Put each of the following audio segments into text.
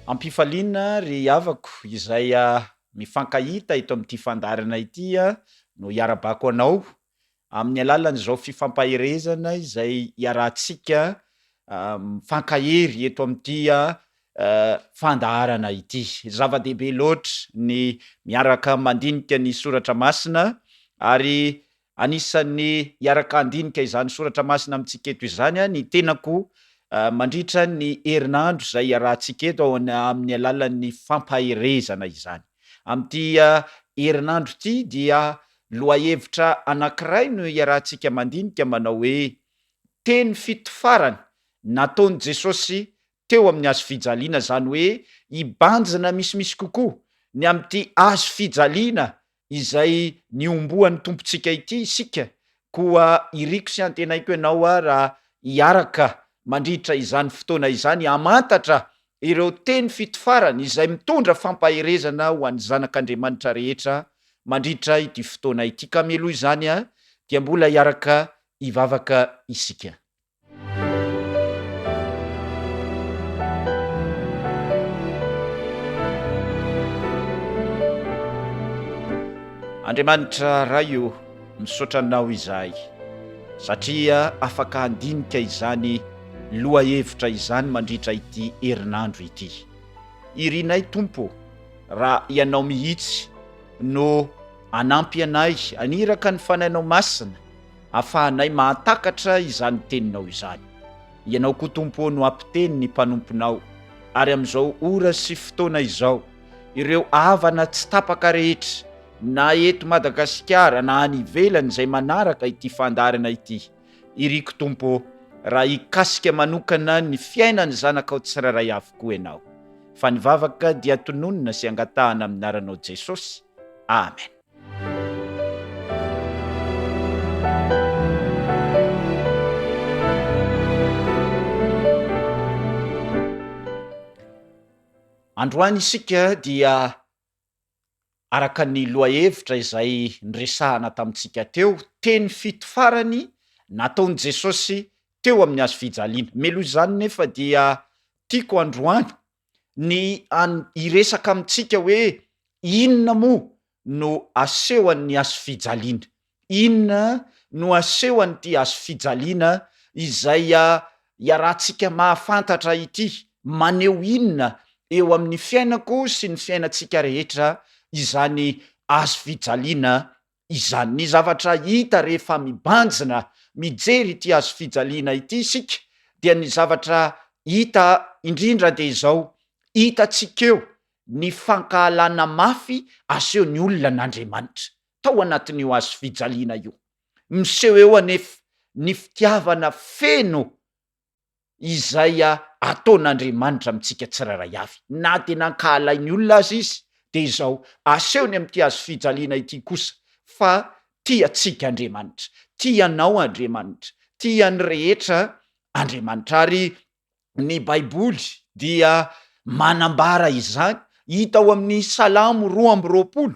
Ampifaliana ry havako izay mifankahita eto amin'ity fandarana ity no hiara-bako anao amin'ny alalan'izao fifampaherezana izay iarahantsika mifankahery eto amin'ity fandaharana ity. Zava-dehibe loatra ny miaraka mandinika ny soratra masina ary anisan'ny hiaraka handinika izany soratra masina amintsika eto izany ny tenako mandritra ny herinandro zay iarahantsika eto amin'ny alalan'ny fampaherezana izany. Amin'ity herinandro ity dia lohahevitra anankiray no iarahantsika mandinika manao hoe teny fito farany nataon'i Jesosy teo amin'ny hazo fijaliana, zany hoe hibanjina misimisy kokoa ny amin'ity hazo fijaliana izay niomboan'ny tompontsika ity isika, koa iriko sy antenaiko ianao raha hiaraka mandritra izany fotoana izany hamantatra ireo teny fito farany izay mitondra fampaherezana ho an'ny zanak'Andriamanitra rehetra mandritra ity fotoana ity. Ka mialoha izany dia mbola hiaraka hivavaka isika. Andriamanitra raha io, misaotra anao izahay satria afaka handinika izany lohahevitra izany mandritra ity herinandro ity. Irinay Tompo, raha ianao mihitsy no anampy anay aniraka ny fanainao masina ahafahanay mahatakatra izany teninao izany. Ianao koa Tompo no ampiteny ny mpanomponao, ary amin'izao ora sy fotoana izao ireo havana tsy tapaka rehetra na eto Madagasikara na any ivelany izay manaraka ity fandarana ity, iriko Tompo raha hikasika manokana ny fiainany zanakao tsiraray avokoa ianao. Fa nivavaka dia tononona sy angatahana amin'ny anaranao Jesosy. Amen. Androany isika dia araka ny lohahevitra izay niresahana tamintsika teo, teny fito farany nataon'i Jesosy teo amin'ny hazo fijaliana. Meloha izany nefa dia tiako androany ny hiresaka amintsika hoe inona moa no asehoan'ny hazo fijaliana, inona no asehoan'ity hazo fijaliana izay iarahantsika mahafantatra ity, maneho inona eo amin'ny fiainako sy ny fiainantsika rehetra izany hazo fijaliana izany. Ny zavatra hita rehefa mibanjina mijery ity hazo fijaliana ity isika dia ny zavatra hita indrindra dia izao, hitantsika eo ny fankahalana mafy aseho ny olona n'Andriamanitra tao anatin'io hazo fijaliana io. Miseho eo anefa ny fitiavana feno izay ataon'Andriamanitra amintsika tsiraray avy. Na dia nankahalainy olona azy izy dia izao asehony amin'ity hazo fijaliana ity kosa fa tiantsika Andriamanitra, tianao Andriamanitra, tian'ny rehetra Andriamanitra. Ary ny Baiboly dia manambara izany, hita ao amin'ny Salamo 2:20,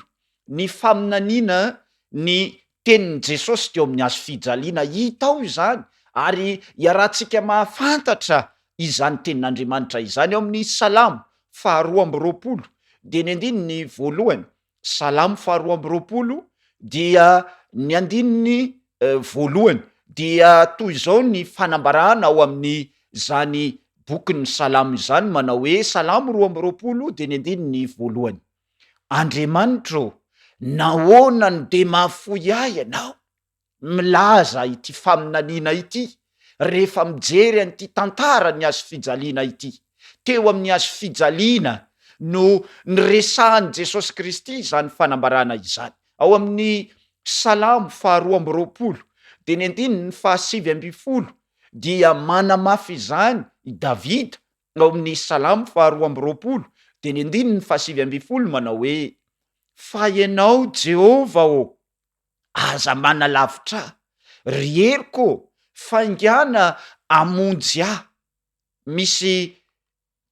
ny faminaniana ny tenin'i Jesosy teo amin'ny hazo fijaliana, hita ao izany ary iarahantsika mahafantatra izany tenin'Andriamanitra izany ao amin'ny Salamo 2:20 dia ny andininy voalohany. Salamo 2:20 dia ny andininy voalohany dia toy izao ny fanambarana ao amin'ny zany bokin'ny Salamo izany, manao hoe Salamo 2:20 dia ny andininy voalohany: Andriamanitra, nahoana no de mahafoy ahy ianao milaza ity faminaniana ity rehefa mijery an'ity tantarany hazo fijaliana ity. Teo amin'ny hazo fijaliana no niresahan'i Jesosy Kristy izany fanambarana izany. Ao amin'ny Salamo 2:20 dia ny andininy 7:20 dia manamafy izany i Davida ao amin'ny Salamo 2:20 dia ny andininy 7:20 manao hoe: fa ianao Jehova aza manalavitra, ry heriko faingana amonjy ahy. Misy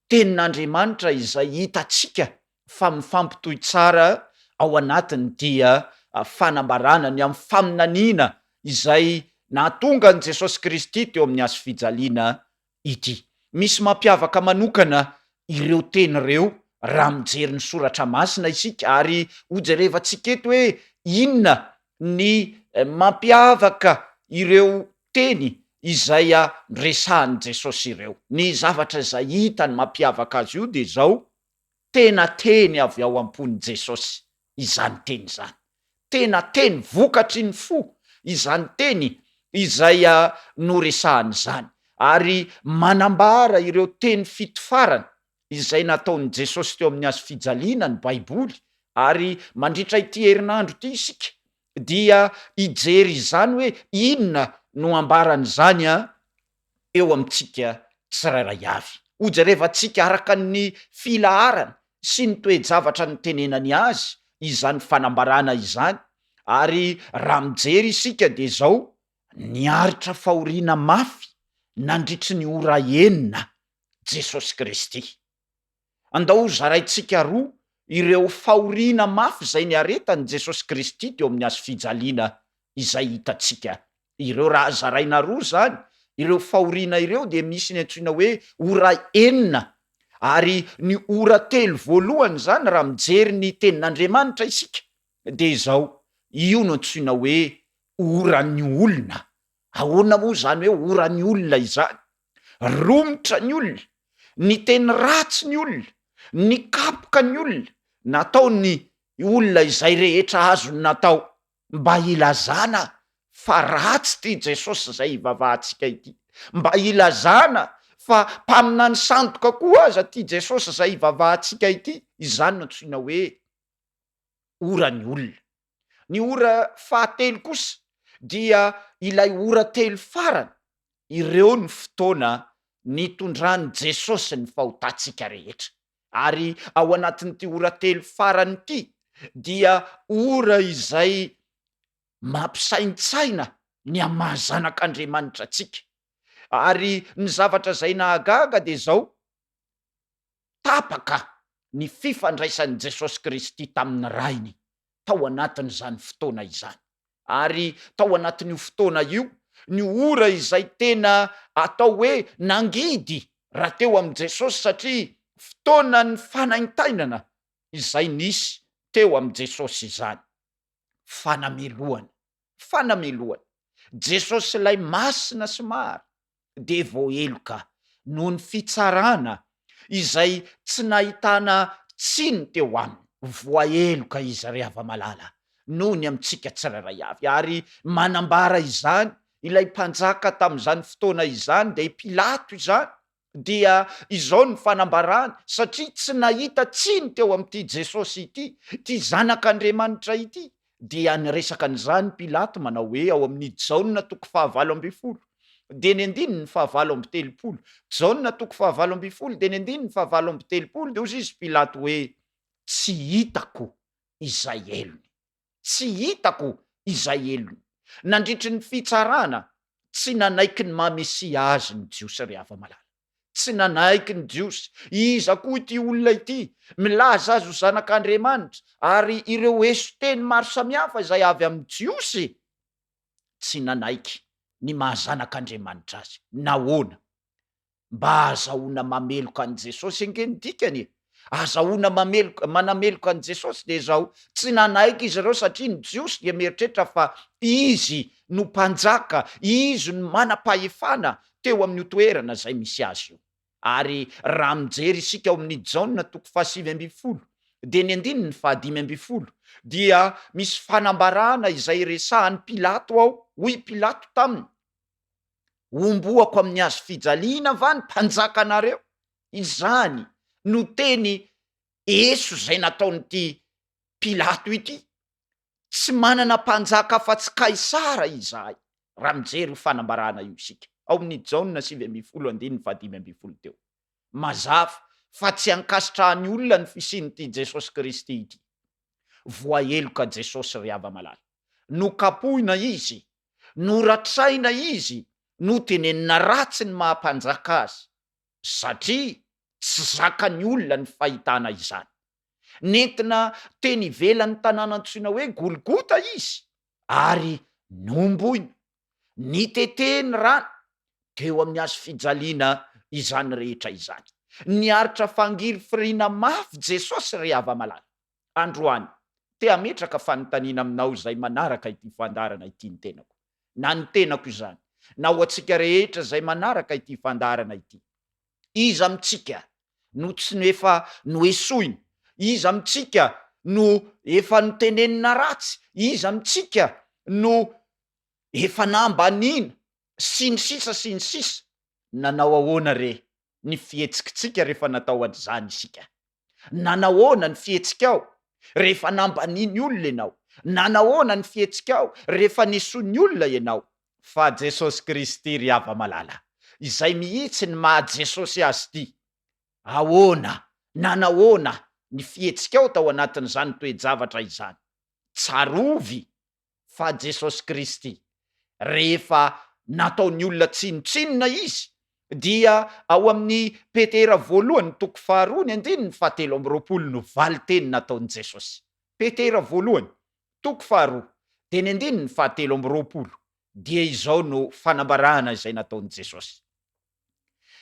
tenin'Andriamanitra izay hitantsika fa mifampitohy tsara ao anatiny dia fanambarana ny amin'ny faminaniana izay nahatonga an'i Jesosy Kristy teo amin'ny hazo fijaliana ity. Misy mampiavaka manokana ireo teny reo raha mijery ny soratra masina isika, ary hojerevantsika eto hoe inona ny mampiavaka ireo teny izay resahan'i Jesosy ireo. Ny zavatra izay hitany mampiavaka azy io de zao: tena teny avy ao am-pon'i Jesosy izany teny izany, tena teny vokatry ny fo izany teny izay no resahany izany, ary manambara ireo teny fito farany izay nataon'i Jesosy teo amin'ny hazo fijaliana ny baiboly. Ary mandritra ity herinandro ity isika dia hijery izany hoe inona no ambaran'izany eo amintsika tsirairay avy. Hojerevantsika araka ny filaharana sy ny toe-javatra ny tenenany azy izany fanambarana izany. Ary raha mijery isika de zao: niaritra fahoriana mafy nandritry ny ora enina Jesosy Kristy. Andao zaraintsika roa ireo fahoriana mafy zay niaretany Jesosy Kristy teo amin'ny hazo fijaliana izay hitantsika. Ireo raha zaraina roa zany, ireo fahoriana ireo de misy ny antsoina hoe ora enina. Ary ny ora telo voalohany zany raha mijery ny tenin'Andriamanitra isika de zao: io no antsoina hoe oran'ny olona. Ahoana moa zany hoe oran'ny olona izany? Romotra ny olona, ny teny ratsy ny olona, ny kapoka ny olona, natao ny olona izay rehetra azony natao mba ilazana fa ratsy ty Jesosy zay ivavahantsika ity, mba ilazana fa mpaminany sandoka koa aza ty Jesosy zay ivavahantsika ity. Izany no antsoina hoe oran'ny olona. Ny ora fahatelo kosa dia ilay ora telo farany. Ireo ny fotoana nitondrany Jesosy ny fahotantsika rehetra. Ary ao anatin'ity ora telo farany ity dia ora izay mampisaintsaina ny amahazanak'Andriamanitra antsika. Ary ny zavatra zay nahagaga de zao: tapaka ny fifandraisan'i Jesosy Kristy tamin'ny rainy tao anatin'izany fotoana izany. Ary tao anatin'io fotoana io, ny ora izay tena atao hoe nangidy raha teo am' Jesosy, satria fotoana ny fanaintainana izay nisy teo am' Jesosy izany. Fanameloana. Jesosy lay masina sy maro de voaeloka noho ny fitsarana izay tsy nahitana tsiny teo aminy. Voaeloka izy ry hava-malala noho ny amintsika tsirairay avy. Ary manambara izany ilay mpanjaka tamin'izany fotoana izany de Pilato izany, dia izao ny fanambarana, satria tsy nahita tsiny teo amin'ity Jesosy ity, ty zanak'Andriamanitra ity. Dia niresaka an'izany Pilato manao hoe ao amin'ny Jaona toko 20, de ny andininy 20, Jaona toko 20, de ny andininy 20, de ozy izy Pilato hoe: tsy hitako izay elony, tsy hitako izay elony. Nandritry ny fitsarana tsy nanaiky ny mamesia azy ny jiosy ry hava-malala, tsy nanaiky ny jiosy. Iza koa ity olona ity milaza azy ho zanak'Andriamanitra, ary ireo eso-teny maro samihafa izay avy amin'ny jiosy tsy nanaiky ny mahazanak'Andriamanitra azy. Nahoana? Mba azahoana mameloka an' Jesosy angeny dikany e. Azahoana manameloka an' Jesosy de zao: tsy nanaiky izy ireo satria ny jiosy dia mieritreritra fa izy no mpanjaka, izy no manam-pahefana teo amin'ny toerana zay misy azy io. Ary raha mijery isika ao amin'ny Jaona toko 7, de ny andininy 15, dia misy fanambarana izay resahan'ny Pilato ao. Hoy Pilato taminy: omboako amin'ny hazo fijaliana va ny mpanjakanareo? Izany no teny eso zay nataon'ity Pilato ity. Tsy manana mpanjaka afa-tsy Kaisara izahay. Raha mijery fanambarana io isika ao amin'ny Jaona 7:15 teo. Mazava fa tsy ankasitrahany olona ny fisiany'ity Jesosy Kristy ity. Voaeloka Jesosy ry hava-malala. Nokapohina izy, noratraina izy, no tenenina ratsy ny mahampanjaka azy, satria tsy zakany olona ny fahitana izany. Nentina teny ivelan'ny tanàna antsoina hoe Golgota izy, ary nomboina, niteteny rano teo amin'ny hazo fijaliana izany rehetra izany. niaritra fangiry firina mafy Jesosy ry hava-malala. Androany te ametraka fanontaniana aminao zay manaraka ity fandarana ity ny tenako, na ny tenako izany, na ho antsika rehetra zay manaraka ity fandarana ity. Iza amitsika no tsy no efa noesoina, iza amitsika no efa notenenina ratsy, iza amitsika no efa nambanina sy ny sisa, nanao ahoana re ny fihetsikitsika rehefa natao an'izany isika? Nanao ahoana ny fihetsika rehefa nambaniny olona ianao? Nanao ahoana ny fihetsika rehefa nisony olona ianao? Fa Jesosy Kristy ry hava-malala, izay mihitsy ny maha Jesosy azy ty. Ahoana, nanahoana ny fihetsika tao anatin'izany toe-javatra izany? Tsarovy fa Jesosy Kristy rehefa nataony olona tsinotsinona izy dia ao amin'ny Petera 1:2-7 no valo teny nataony Jesosy. Petera 1:2-7 dia izao no fanambarana izay nataony Jesosy.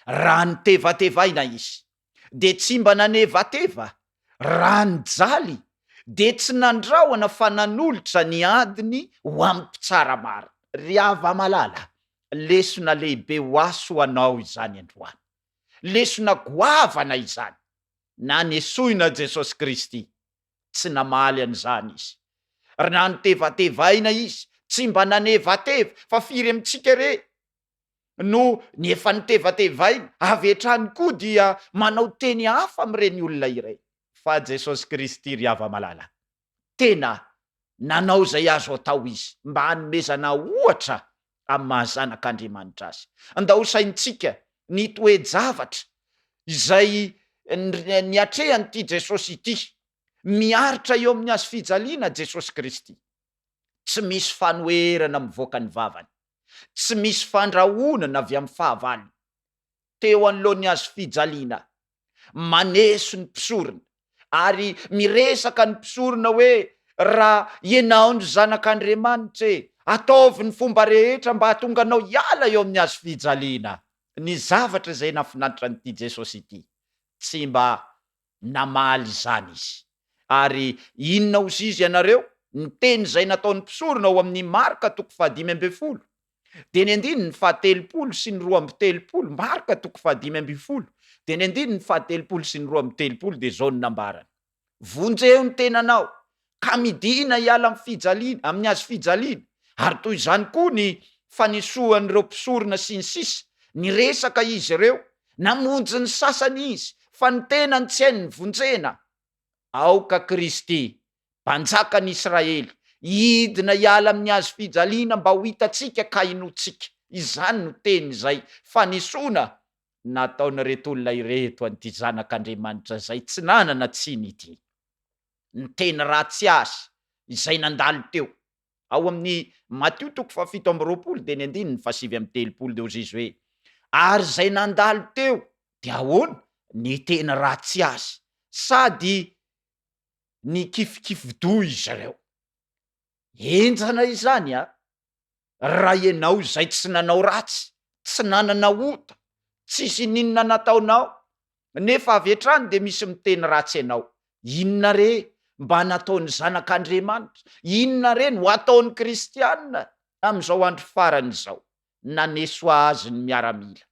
Raha nitevatevaina izy de tsy mba nanevateva, raha nijaly de tsy nandrahona fa nanolotra ny adiny ho amin'ny mpitsara mara. Ry hava-malala, lesona lehibe ho aso ho anao izany androany, lesona goavana izany. Na nesoina Jesosy Kristy, tsy namaly an'izany izy. Na nitevatevaina izy, tsy mba nanevateva, fa firy amitsika re no ny efa nitevatevaina avy hatrany koa dia manao teny hafa am'ireny olona iray. Fa Jesosy Kristy ry hava-malala, tena nanao zay azo atao izy mba hanomezana ohatra amin'ny mahazanak'Andriamanitra azy. Andahosaintsika ny toe-javatra izay niatrehan'ity Jesosy ity, miaritra eo amin'ny hazo fijaliana Jesosy Kristy. Tsy misy fanoherana mivoaka ny vavany, tsy misy fandrahonana avy amin'ny fahavalony. Teo anolohan'ny hazo fijaliana, maneso ny mpisorona ary miresaka ny mpisorona hoe raha ianao ny zanak'Andriamanitra ataovy ny fomba rehetra mba hahatonga anao hiala eo amin'ny hazo fijaliana. Ny zavatra izay nafinaritra n'ity Jesosy ity, tsy mba namaly izany izy. Ary inona ozy izy ianareo? Ny teny izay nataony mpisorona ao amin'ny Marka 5:10, de ny 9:30 sy ny 2:30, Marka 5:10, de ny 9:30 sy ny 2:30 de zao ny nambarany: vonjeo ny tenanao ka midina hiala amin'ny fijaliana, amin'ny hazo fijaliana. Ary toy izany koa ny fanisoan'ireo mpisorona sy ny sisa, niresaka izy ireo, namonjy ny sasany izy, fa ny tenany tsy hainy vonjena. Aoka Kristy, mpanjakan'i Israely, hidina hiala amin'ny hazo fijaliana mba ho hitatsika ka hinotsika. Izany no teny izay fanisona nataon'ireto olona ireto an'ity zanak'Andriamanitra zay tsy nanana tsiny ity. Ny teny ratsy azy izay nandalo teo ao amin'ny Matio 7:20 de ny 7:30 de ozy izy hoe: ary zay nandalo teo de ahoana? Ny teny ratsy azy, sady ny kifikifido izy ireo. Enjana izany raha ianao zay tsy nanao ratsy, tsy nanana ota, tsisy ninona nataonao, nefa avy hatrany de misy miteny ratsy ianao. Inona re mba nataony zanak'Andriamanitra? Inona re no ataony kristianina am'izao andro farany izao? Naneso azy ny miaramila.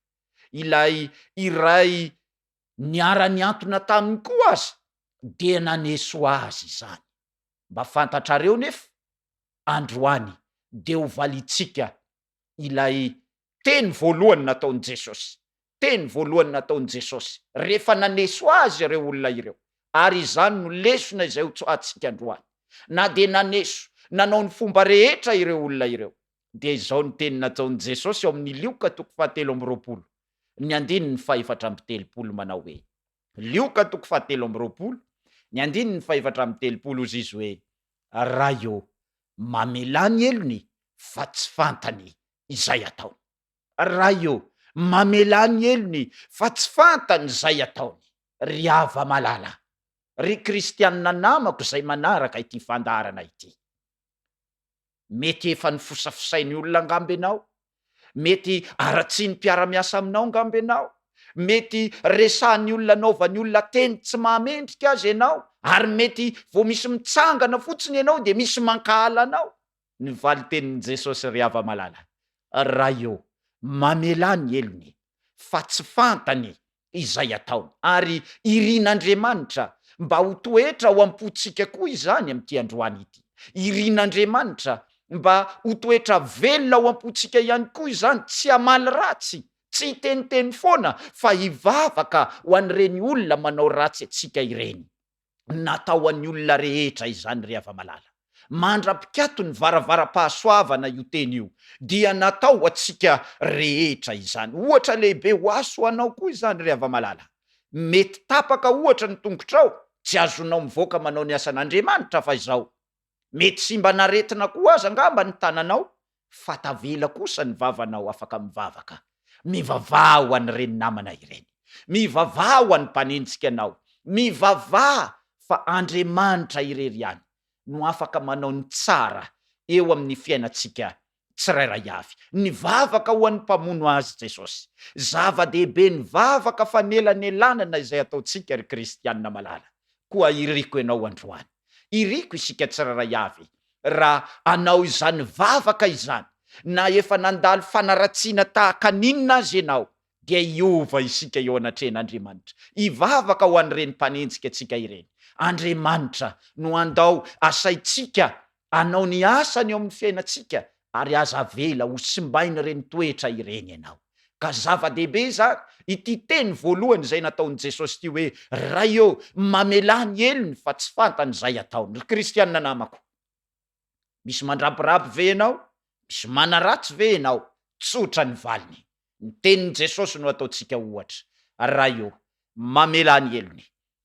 Ilay iray niara-niantona taminy koa azy, dia naneso azy izany. Mba fantatrareo nefa, androany de ho valitsika ilay teny voalohany nataony Jesosy. Teny voalohany nataony Jesosy rehefa naneso azy ireo olona ireo. Ary izany no lesona izay ho tsoatsika androany. Na de naneso, nanao ny fomba rehetra ireo olona ireo, de izao ny teny nataony Jesosy ao amin'ny Lioka 7:20, ny 4:30 manao hoe: Lioka 7:20, ny 4:30 ozy izy hoe: raha io mamelany elony fa tsy fantany izay ataony. Raha io mamelany elony fa tsy fantany izay ataony. Ry hava-malala, ry kristianina namako izay manaraka ity fandarana ity, mety efa nifosafosainy olona angamby anao, mety aratsy ny mpiara-miasa aminao angamby anao, mety resan'ny olona anaovany olona teny tsy mahamendrika azy ianao, ary mety vo misy mitsangana fotsiny ianao de misy mankahala anao. Ny valy tenin'i Jesosy ry hava-malala, raha eo mamela ny elony fa tsy fantany izay ataony, ary irian'Andriamanitra mba ho toetra ho ampotsika koa izany amin'ity androany ity. Irian'Andriamanitra mba ho toetra velona ho ampotsika ihany koa izany, tsy hamaly ratsy, tsy hiteniteny foana, fa hivavaka ho an'ireny olona manao ratsy atsika ireny. Natao an'ny olona rehetra izany ry hava-malala. Mandra-pikato ny varavara-pahasoavana io teny io, dia natao atsika rehetra izany. Ohatra lehibe ho aso ho anao koa izany ry hava-malala. Mety tapaka ohatra ny tongotrao, tsy azonao mivoaka manao ny asan'Andriamanitra fa izao. Mety simba naretina koa aza angamba ny tananao, fa tavela kosa ny vavanao afaka mivavaka. Mivavaha ho an'ireny namana ireny, mivavaha ho an'ny mpanenjika anao, mivavaha fa Andriamanitra irery ihany no afaka manao ny tsara eo amin'ny fiainantsika tsirairay avy. Nivavaka ho an'ny mpamono azy Jesosy. Zava-dehibe nivavaka fanelan'elanana izay ataontsika ry kristianina malala. Koa iriko ianao androany, iriko isika tsirairay avy, raha anao izany vavaka izany, na efa nandalo fanaratsiana tahaka ninona azy ianao, dia iova isika eo anatren'Andriamanitra. Ivavaka ho an'ireny mpanenjika atsika ireny. Andriamanitra no andao asaitsika anao ny asany eo amin'ny fiainantsika, ary aza vela ho simbainy ireny toetra ireny ianao. Ka zava-dehibe zany ity teny voalohany izay nataon'i Jesosy ity hoe raha eo mamela ny elony fa tsy fantany izay ataony. Ry kristianina namako, misy mandrapirapy ve ianao? Misy manaratsy ve ianao? Tsotra ny valiny. Ny tenin'i Jesosy no ataontsika ohatra. Raha eo mamela ny elony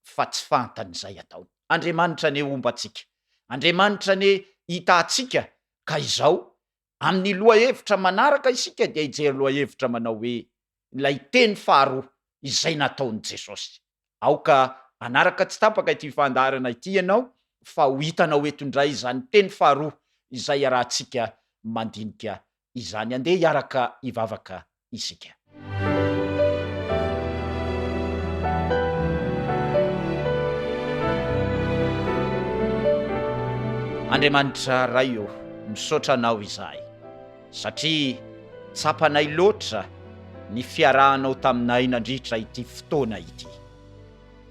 fa tsy fantany izay ataony. Andriamanitra ne omba atsika, Andriamanitra ne hitantsika. Ka izao amin'ny loha-hevitra manaraka isika dia hijery loha-hevitra manao hoe ilay teny faharoa izay nataon'i Jesosy. Aoka anaraka tsy tapaka ity fandaharana ity ianao, fa ho hitanao eto indray izany teny faharoa izay arahantsika mandinika izany. Andeha hiaraka hivavaka isika. Andriamanitra raha io misaotra anao izahay, satria tsapanay loatra ny fiarahanao taminay nandritra ity fotoana ity.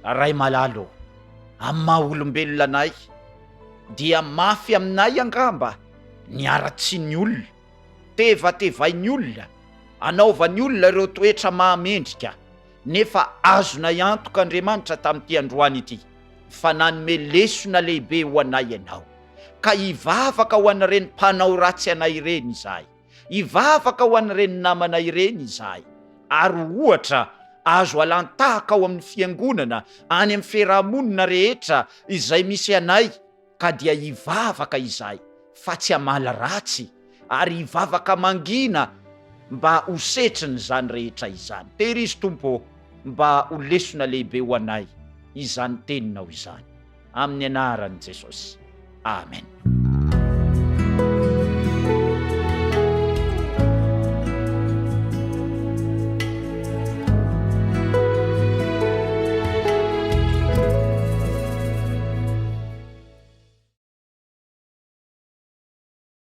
Ray malalo, amin'ny maha olombelona anay dia mafy aminay angamba ny aratsy ny olona, tevatevainy olona, anaovan'ny olona ireo toetra mahamendrika, nefa azonay antoka Andriamanitra tamin'ity androany ity fa nanome lesona lehibe ho anay ianao. Ka hivavaka ho an'ireny mpanao ratsy anay ireny izahay, hivavaka ho an'ireny namanay ireny izahay, ary ohatra azo alantahaka ao amin'ny fiangonana, any amin'ny fiarahamonina rehetra izay misy anay, ka dia hivavaka izahay fa tsy hamala ratsy, ary hivavaka mangina mba ho setriny izany rehetra izany. Tehirizy Tompo mba ho lesona lehibe ho anay izany teninao izany, amin'ny anaran'i Jesosy. Amen.